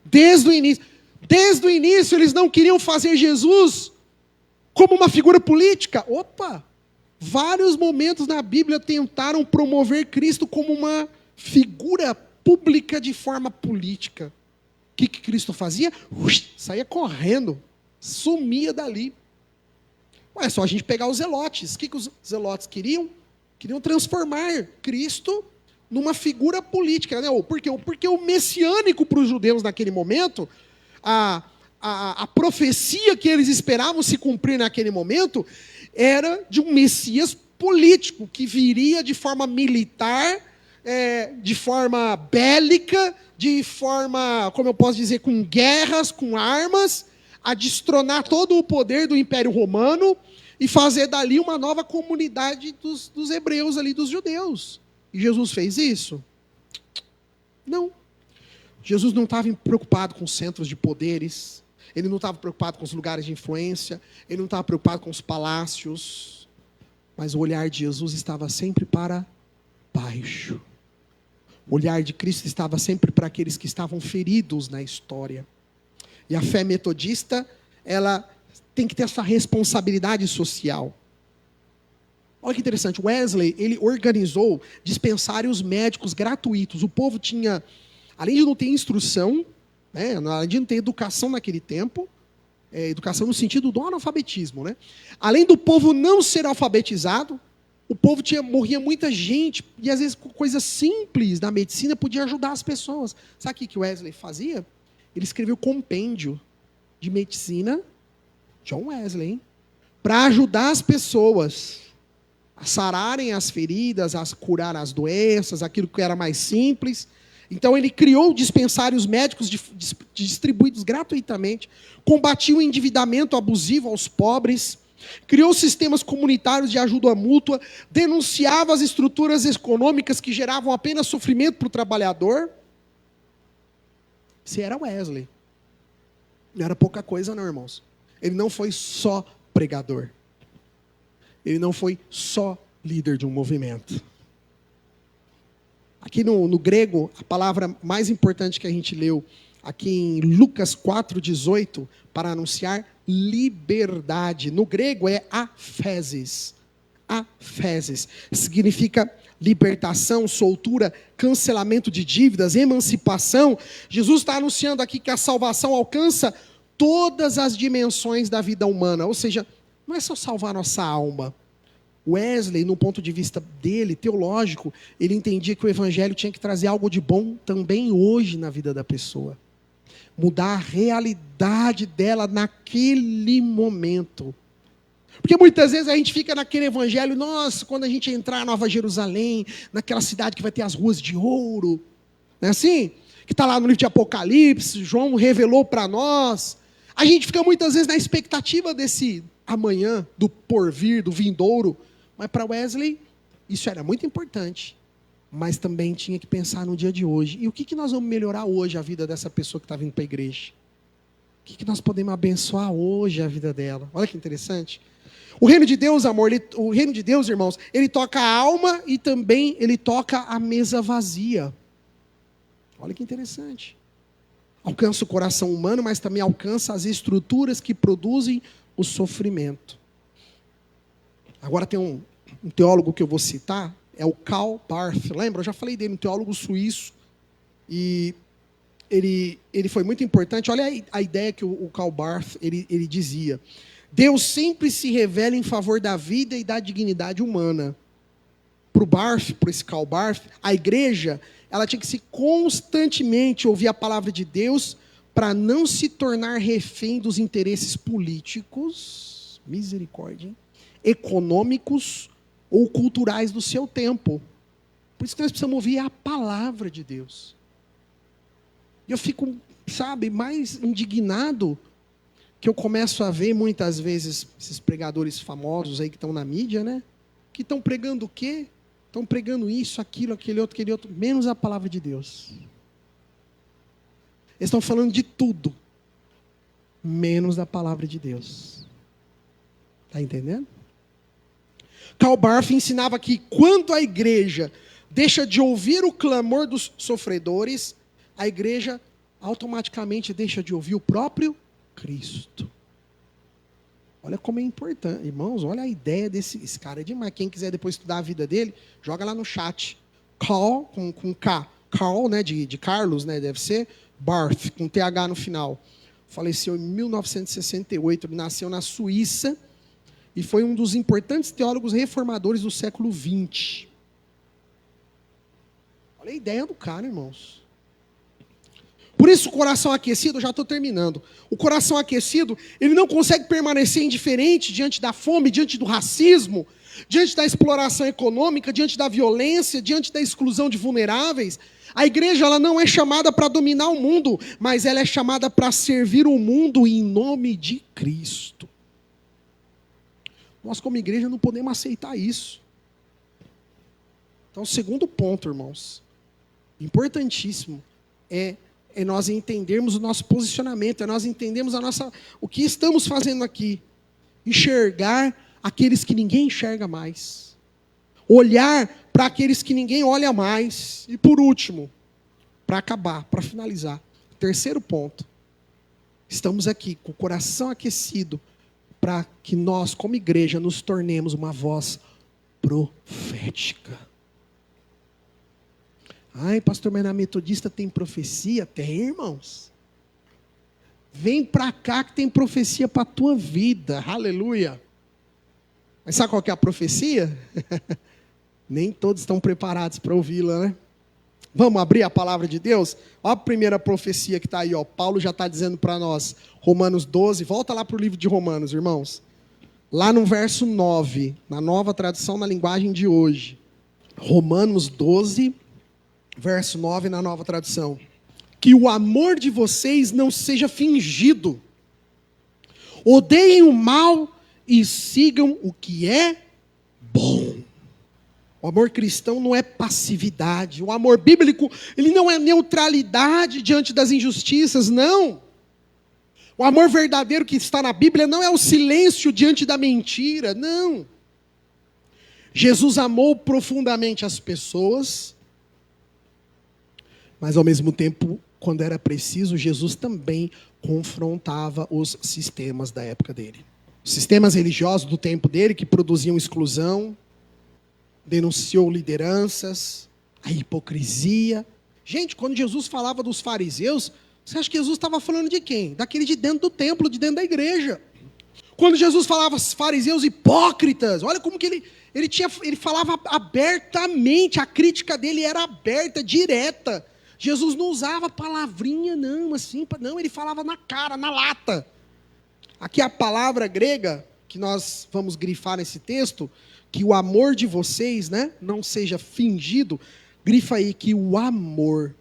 Desde o início. Desde o início eles não queriam fazer Jesus como uma figura política. Opa! Vários momentos na Bíblia tentaram promover Cristo como uma figura pública de forma política. O que Cristo fazia? Saía correndo, sumia dali. É só a gente pegar os zelotes. O que os zelotes queriam? Queriam transformar Cristo numa figura política. Né? Porque o messiânico para os judeus naquele momento, a profecia que eles esperavam se cumprir naquele momento, era de um Messias político, que viria de forma militar, de forma bélica, de forma, como eu posso dizer, com guerras, com armas, a destronar todo o poder do Império Romano e fazer dali uma nova comunidade dos hebreus ali, dos judeus. E Jesus fez isso? Não. Jesus não estava preocupado com os centros de poderes, ele não estava preocupado com os lugares de influência, ele não estava preocupado com os palácios, mas o olhar de Jesus estava sempre para baixo. O olhar de Cristo estava sempre para aqueles que estavam feridos na história. E a fé metodista, ela tem que ter essa responsabilidade social. Olha que interessante, Wesley, ele organizou dispensários médicos gratuitos. O povo tinha, além de não ter instrução, né, além de não ter educação naquele tempo, educação no sentido do analfabetismo, né? Além do povo não ser alfabetizado, o povo morria muita gente, e às vezes coisas simples da medicina podia ajudar as pessoas. Sabe o que Wesley fazia? Ele escreveu compêndio de medicina, John Wesley, hein? Para ajudar as pessoas a sararem as feridas, a curar as doenças, aquilo que era mais simples. Então ele criou dispensários médicos distribuídos gratuitamente, combatia o endividamento abusivo aos pobres, criou sistemas comunitários de ajuda mútua, denunciava as estruturas econômicas que geravam apenas sofrimento para o trabalhador. Esse era Wesley. Não era pouca coisa não, irmãos. Ele não foi só pregador. Ele não foi só líder de um movimento. Aqui no grego, a palavra mais importante que a gente leu, aqui em Lucas 4,18, para anunciar liberdade. No grego é aphesis. Aphesis. Significa libertação, soltura, cancelamento de dívidas, emancipação. Jesus está anunciando aqui que a salvação alcança todas as dimensões da vida humana. Ou seja, não é só salvar nossa alma. Wesley, no ponto de vista dele, teológico, ele entendia que o evangelho tinha que trazer algo de bom também hoje na vida da pessoa. Mudar a realidade dela naquele momento. Porque muitas vezes a gente fica naquele evangelho, nossa, quando a gente entrar em Nova Jerusalém, naquela cidade que vai ter as ruas de ouro, não é assim? Que está lá no livro de Apocalipse, João revelou para nós. A gente fica muitas vezes na expectativa desse amanhã, do porvir, do vindouro. Mas para Wesley, isso era muito importante. Mas também tinha que pensar no dia de hoje. E o que nós vamos melhorar hoje a vida dessa pessoa que está vindo para a igreja? O que nós podemos abençoar hoje a vida dela? Olha que interessante. O reino de Deus, amor, o reino de Deus, irmãos, ele toca a alma e também ele toca a mesa vazia. Olha que interessante. Alcança o coração humano, mas também alcança as estruturas que produzem o sofrimento. Agora tem um teólogo que eu vou citar, é o Karl Barth. Lembra? Eu já falei dele, um teólogo suíço. E ele foi muito importante. Olha a ideia que o Karl Barth ele dizia. Deus sempre se revela em favor da vida e da dignidade humana. Para o Barth, por esse Karl Barth, a igreja ela tinha que se constantemente ouvir a palavra de Deus para não se tornar refém dos interesses políticos, misericórdia, hein? Econômicos ou culturais do seu tempo. Por isso que nós precisamos ouvir a palavra de Deus. E eu fico, sabe, mais indignado que eu começo a ver muitas vezes esses pregadores famosos aí que estão na mídia, né? Que estão pregando o quê? Estão pregando isso, aquilo, aquele outro, menos a palavra de Deus. Eles estão falando de tudo, menos da palavra de Deus. Está entendendo? Karl Barth ensinava que quando a igreja deixa de ouvir o clamor dos sofredores, a igreja automaticamente deixa de ouvir o próprio Cristo. Olha como é importante. Irmãos, olha a ideia desse cara é demais. Quem quiser depois estudar a vida dele, joga lá no chat. Karl, com K. Karl, né, de Carlos, né, deve ser. Barth, com TH no final. Faleceu em 1968. Ele nasceu na Suíça e foi um dos importantes teólogos reformadores do século XX. Olha a ideia do cara, irmãos. Por isso o coração aquecido, eu já estou terminando. O coração aquecido, ele não consegue permanecer indiferente diante da fome, diante do racismo, diante da exploração econômica, diante da violência, diante da exclusão de vulneráveis. A igreja ela não é chamada para dominar o mundo, mas ela é chamada para servir o mundo em nome de Cristo. Nós como igreja não podemos aceitar isso. Então, o segundo ponto, irmãos, importantíssimo, é nós entendermos o nosso posicionamento, é nós entendermos o que estamos fazendo aqui. Enxergar aqueles que ninguém enxerga mais. Olhar para aqueles que ninguém olha mais. E por último, para acabar, para finalizar, terceiro ponto. Estamos aqui com o coração aquecido para que nós, como igreja, nos tornemos uma voz profética. Ai, pastor, mas na metodista tem profecia? Tem, irmãos. Vem para cá que tem profecia para a tua vida. Aleluia. Mas sabe qual que é a profecia? Nem todos estão preparados para ouvi-la, né? Vamos abrir a palavra de Deus? Olha a primeira profecia que está aí, ó. Paulo já está dizendo para nós. Romanos 12. Volta lá para o livro de Romanos, irmãos. Lá no verso 9. Na nova tradução, na linguagem de hoje. Romanos 12, verso 9 na nova tradução. Que o amor de vocês não seja fingido. Odeiem o mal e sigam o que é bom. O amor cristão não é passividade. O amor bíblico, ele não é neutralidade diante das injustiças, não. O amor verdadeiro que está na Bíblia não é o silêncio diante da mentira, não. Jesus amou profundamente as pessoas, mas ao mesmo tempo, quando era preciso, Jesus também confrontava os sistemas da época dele. Os sistemas religiosos do tempo dele, que produziam exclusão, denunciou lideranças, a hipocrisia. Gente, quando Jesus falava dos fariseus, você acha que Jesus estava falando de quem? Daquele de dentro do templo, de dentro da igreja. Quando Jesus falava fariseus hipócritas, olha como que ele falava abertamente, a crítica dele era aberta, direta. Jesus não usava palavrinha, não, assim, não, ele falava na cara, na lata. Aqui a palavra grega, que nós vamos grifar nesse texto, que o amor de vocês, né, não seja fingido, grifa aí que o amor,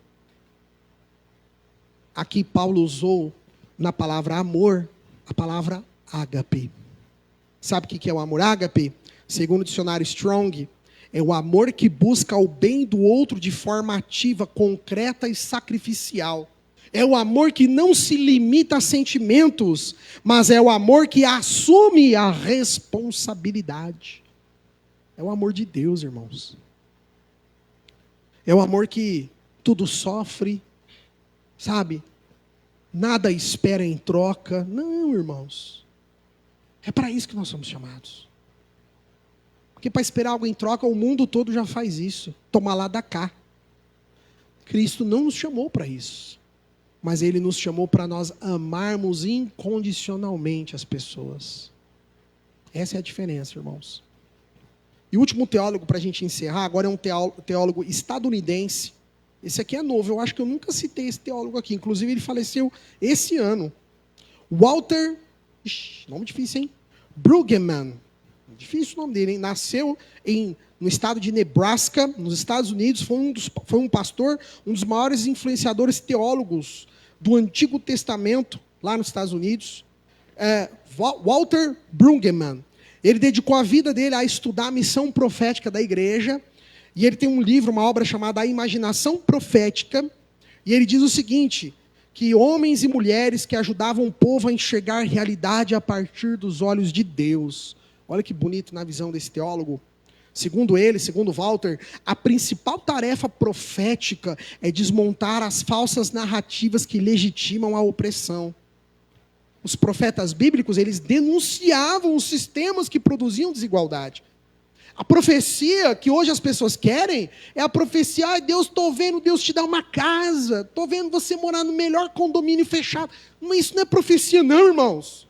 aqui Paulo usou na palavra amor, a palavra ágape. Sabe o que é o amor ágape? Segundo o dicionário Strong, é o amor que busca o bem do outro de forma ativa, concreta e sacrificial. É o amor que não se limita a sentimentos, mas é o amor que assume a responsabilidade. É o amor de Deus, irmãos. É o amor que tudo sofre, sabe? Nada espera em troca. Não, irmãos. É para isso que nós somos chamados. Porque para esperar algo em troca, o mundo todo já faz isso. Toma lá da cá. Cristo não nos chamou para isso. Mas Ele nos chamou para nós amarmos incondicionalmente as pessoas. Essa é a diferença, irmãos. E o último teólogo, para a gente encerrar, agora é um teólogo estadunidense. Esse aqui é novo, eu acho que eu nunca citei esse teólogo aqui. Inclusive, ele faleceu esse ano. Walter, nome difícil, hein? Brueggemann. Difícil o nome dele, hein? Nasceu no estado de Nebraska, nos Estados Unidos. Foi um pastor, um dos maiores influenciadores teólogos do Antigo Testamento, lá nos Estados Unidos. Walter Brueggemann. Ele dedicou a vida dele a estudar a missão profética da igreja. E ele tem um livro, uma obra chamada A Imaginação Profética. E ele diz o seguinte, que homens e mulheres que ajudavam o povo a enxergar a realidade a partir dos olhos de Deus. Olha que bonito na visão desse teólogo. Segundo ele, segundo Walter, a principal tarefa profética é desmontar as falsas narrativas que legitimam a opressão. Os profetas bíblicos, eles denunciavam os sistemas que produziam desigualdade. A profecia que hoje as pessoas querem é a profecia, Deus, estou vendo Deus te dar uma casa, estou vendo você morar no melhor condomínio fechado. Isso não é profecia não, irmãos.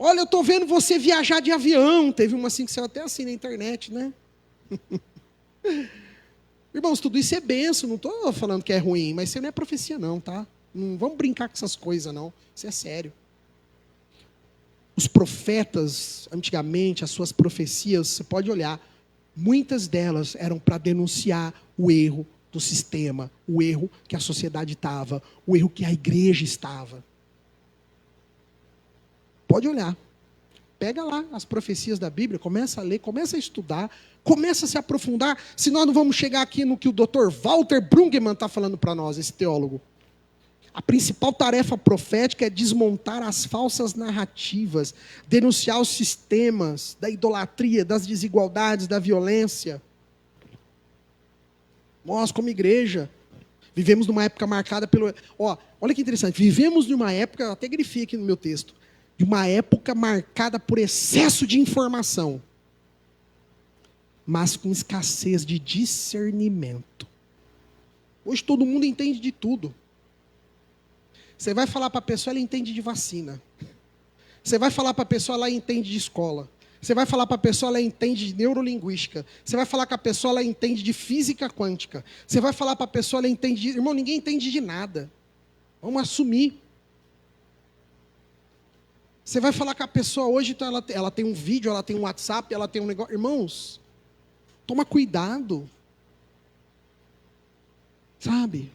Olha, eu estou vendo você viajar de avião. Teve uma assim que saiu até assim na internet, né? Irmãos, tudo isso é bênção, não estou falando que é ruim, mas isso não é profecia não, tá? Não vamos brincar com essas coisas não, isso é sério. Os profetas, antigamente, as suas profecias, você pode olhar, muitas delas eram para denunciar o erro do sistema, o erro que a sociedade estava, o erro que a igreja estava. Pode olhar. Pega lá as profecias da Bíblia, começa a ler, começa a estudar, começa a se aprofundar, senão não vamos chegar aqui no que o Dr. Walter Brueggemann está falando para nós, esse teólogo. A principal tarefa profética é desmontar as falsas narrativas, denunciar os sistemas da idolatria, das desigualdades, da violência. Nós, como igreja, vivemos numa época marcada pelo... olha que interessante, vivemos numa época, eu até grifei aqui no meu texto, de uma época marcada por excesso de informação, mas com escassez de discernimento. Hoje todo mundo entende de tudo. Você vai falar para a pessoa, ela entende de vacina. Você vai falar para a pessoa, ela entende de escola. Você vai falar para a pessoa, ela entende de neurolinguística. Você vai falar com a pessoa, ela entende de física quântica. Você vai falar para a pessoa, ela entende de... Irmão, ninguém entende de nada. Vamos assumir. Você vai falar com a pessoa hoje, então ela tem um vídeo, ela tem um WhatsApp, ela tem um negócio. Irmãos, toma cuidado. Sabe?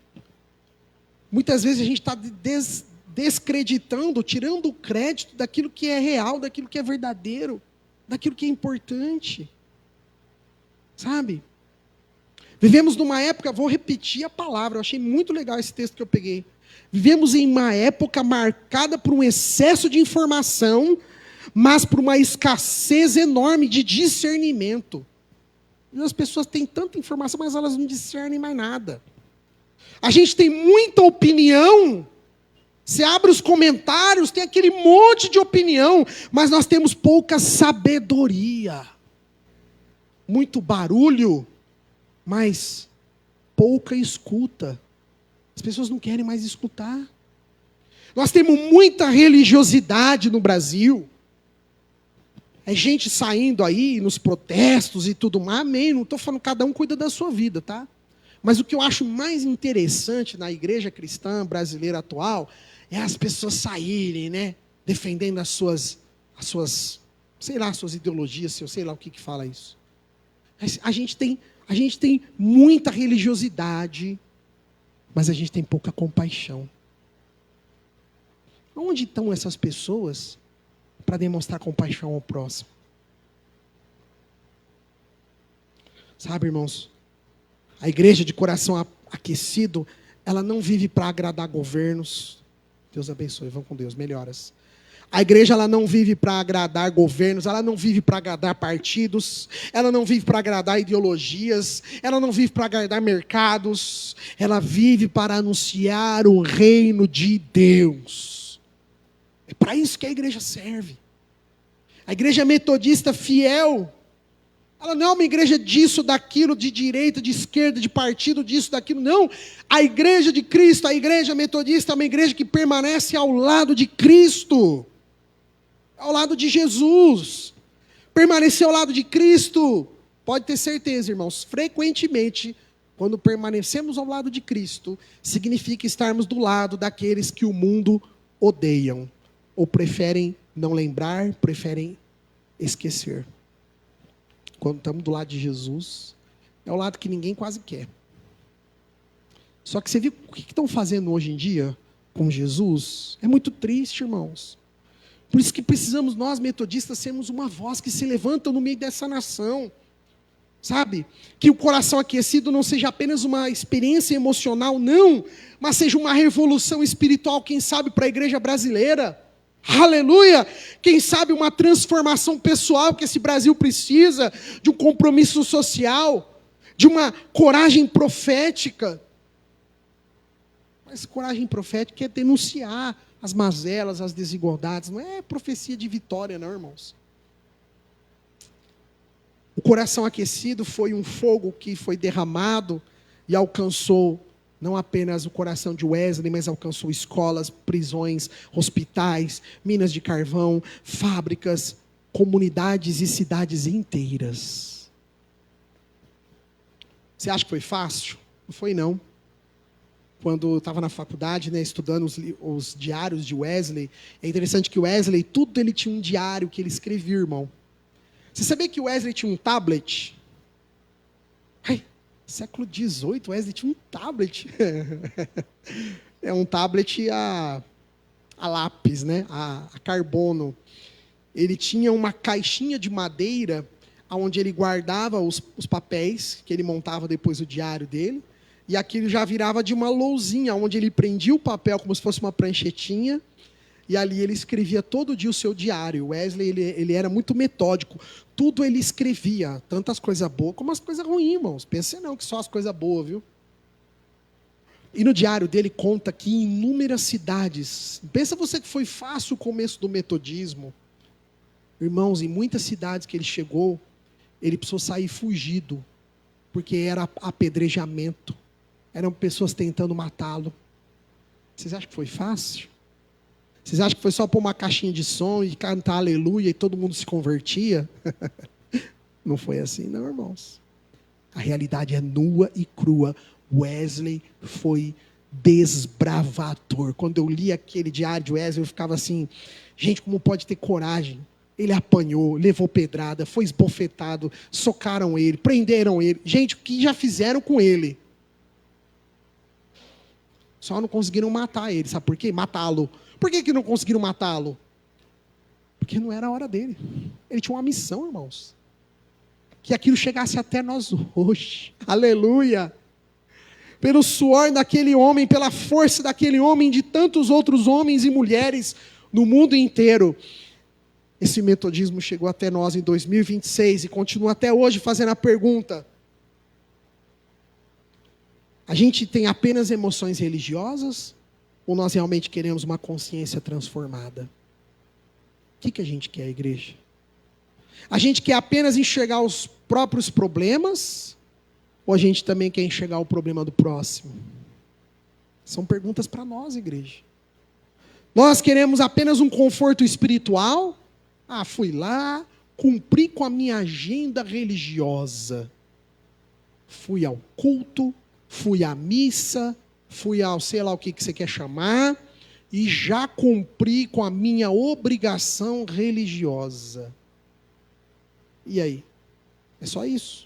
Muitas vezes a gente está descreditando, tirando o crédito daquilo que é real, daquilo que é verdadeiro, daquilo que é importante. Sabe? Vivemos numa época, vou repetir a palavra, eu achei muito legal esse texto que eu peguei. Vivemos em uma época marcada por um excesso de informação, mas por uma escassez enorme de discernimento. E as pessoas têm tanta informação, mas elas não discernem mais nada. A gente tem muita opinião, você abre os comentários, tem aquele monte de opinião, mas nós temos pouca sabedoria. Muito barulho, mas pouca escuta. As pessoas não querem mais escutar. Nós temos muita religiosidade no Brasil. É gente saindo aí nos protestos e tudo mais. Amém, não estou falando, cada um cuida da sua vida, tá? Mas o que eu acho mais interessante na igreja cristã brasileira atual é as pessoas saírem, né, defendendo as suas, sei lá, suas ideologias, eu sei lá o que fala isso. A gente tem muita religiosidade, mas a gente tem pouca compaixão. Onde estão essas pessoas para demonstrar compaixão ao próximo? Sabe, irmãos? A igreja de coração aquecido, ela não vive para agradar governos. Deus abençoe, vão com Deus, melhoras. A igreja, ela não vive para agradar governos, ela não vive para agradar partidos, ela não vive para agradar ideologias, ela não vive para agradar mercados, ela vive para anunciar o reino de Deus. É para isso que a igreja serve. A igreja metodista fiel, ela não é uma igreja disso, daquilo, de direita, de esquerda, de partido, disso, daquilo, não. A igreja de Cristo, a igreja metodista é uma igreja que permanece ao lado de Cristo, ao lado de Jesus. Permanecer ao lado de Cristo, pode ter certeza, irmãos, frequentemente, quando permanecemos ao lado de Cristo, significa estarmos do lado daqueles que o mundo odeiam, ou preferem não lembrar, preferem esquecer. Quando estamos do lado de Jesus, é o lado que ninguém quase quer. Só que você viu o que estão fazendo hoje em dia com Jesus? É muito triste, irmãos. Por isso que precisamos nós, metodistas, sermos uma voz que se levanta no meio dessa nação. Sabe? Que o coração aquecido não seja apenas uma experiência emocional, não, mas seja uma revolução espiritual, quem sabe, para a igreja brasileira. Aleluia! Quem sabe uma transformação pessoal que esse Brasil precisa, de um compromisso social, de uma coragem profética. Mas coragem profética é denunciar as mazelas, as desigualdades, não é profecia de vitória, não, irmãos. O coração aquecido foi um fogo que foi derramado e alcançou não apenas o coração de Wesley, mas alcançou escolas, prisões, hospitais, minas de carvão, fábricas, comunidades e cidades inteiras. Você acha que foi fácil? Não foi, não. Quando eu estava na faculdade, estudando os diários de Wesley, é interessante que Wesley, tudo ele tinha um diário que ele escrevia, irmão. Você sabia que Wesley tinha um tablet? Século XVIII, Wesley tinha um tablet. É um tablet a lápis, a carbono. Ele tinha uma caixinha de madeira, onde ele guardava os papéis, que ele montava depois o diário dele, e aquilo já virava de uma lousinha, onde ele prendia o papel como se fosse uma pranchetinha, e ali ele escrevia todo dia o seu diário. Wesley, ele era muito metódico. Tudo ele escrevia, tanto as coisas boas como as coisas ruins, irmãos. Pense não que só as coisas boas, viu? E no diário dele conta que em inúmeras cidades, pensa você que foi fácil o começo do metodismo. Irmãos, em muitas cidades que ele chegou, ele precisou sair fugido, porque era apedrejamento. Eram pessoas tentando matá-lo. Vocês acham que foi fácil? Vocês acham que foi só pôr uma caixinha de som e cantar aleluia e todo mundo se convertia? Não foi assim, não, irmãos. A realidade é nua e crua. Wesley foi desbravador. Quando eu li aquele diário de Wesley, eu ficava assim, gente, como pode ter coragem? Ele apanhou, levou pedrada, foi esbofetado, socaram ele, prenderam ele. Gente, o que já fizeram com ele? Só não conseguiram matar ele, sabe por quê? Matá-lo. Por que não conseguiram matá-lo? Porque não era a hora dele. Ele tinha uma missão, irmãos. Que aquilo chegasse até nós hoje. Aleluia! Pelo suor daquele homem, pela força daquele homem, de tantos outros homens e mulheres no mundo inteiro. Esse metodismo chegou até nós em 2026 e continua até hoje fazendo a pergunta: a gente tem apenas emoções religiosas? Ou nós realmente queremos uma consciência transformada? O que a gente quer, igreja? A gente quer apenas enxergar os próprios problemas? Ou a gente também quer enxergar o problema do próximo? São perguntas para nós, igreja. Nós queremos apenas um conforto espiritual? Fui lá, cumpri com a minha agenda religiosa. Fui ao culto, fui à missa, fui ao sei lá o que você quer chamar, e já cumpri com a minha obrigação religiosa. E aí? É só isso.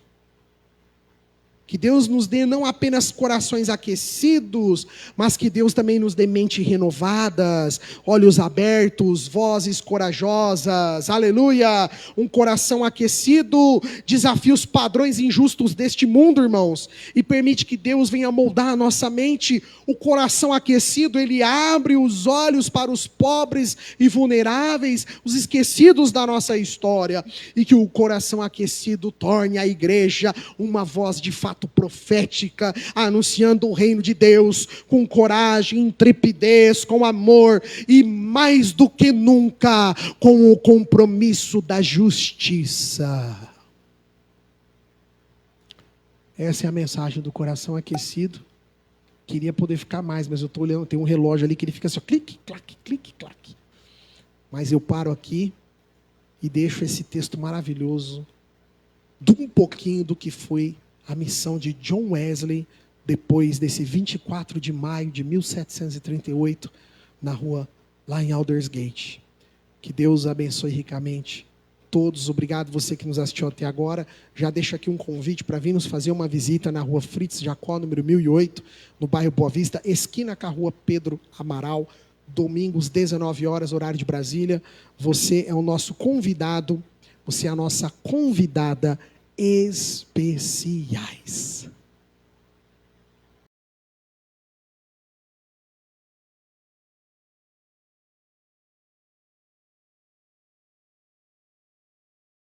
Que Deus nos dê não apenas corações aquecidos, mas que Deus também nos dê mentes renovadas, olhos abertos, vozes corajosas, aleluia, um coração aquecido, desafia os padrões injustos deste mundo, irmãos, e permite que Deus venha moldar a nossa mente. O coração aquecido, ele abre os olhos para os pobres e vulneráveis, os esquecidos da nossa história, e que o coração aquecido torne a igreja uma voz de fato fato profética, anunciando o reino de Deus com coragem, intrepidez, com amor e mais do que nunca com o compromisso da justiça. Essa é a mensagem do coração aquecido. Queria poder ficar mais, mas eu estou olhando, tem um relógio ali que ele fica assim, ó, clique, claque, clique, claque. Mas eu paro aqui e deixo esse texto maravilhoso de um pouquinho do que foi a missão de John Wesley depois desse 24 de maio de 1738 na rua lá em Aldersgate. Que Deus abençoe ricamente todos. Obrigado você que nos assistiu até agora. Já deixo aqui um convite para vir nos fazer uma visita na rua Fritz Jacó, número 1008, no bairro Boa Vista, esquina com a rua Pedro Amaral, domingos, 19 horas, horário de Brasília. Você é o nosso convidado, você é a nossa convidada especiais.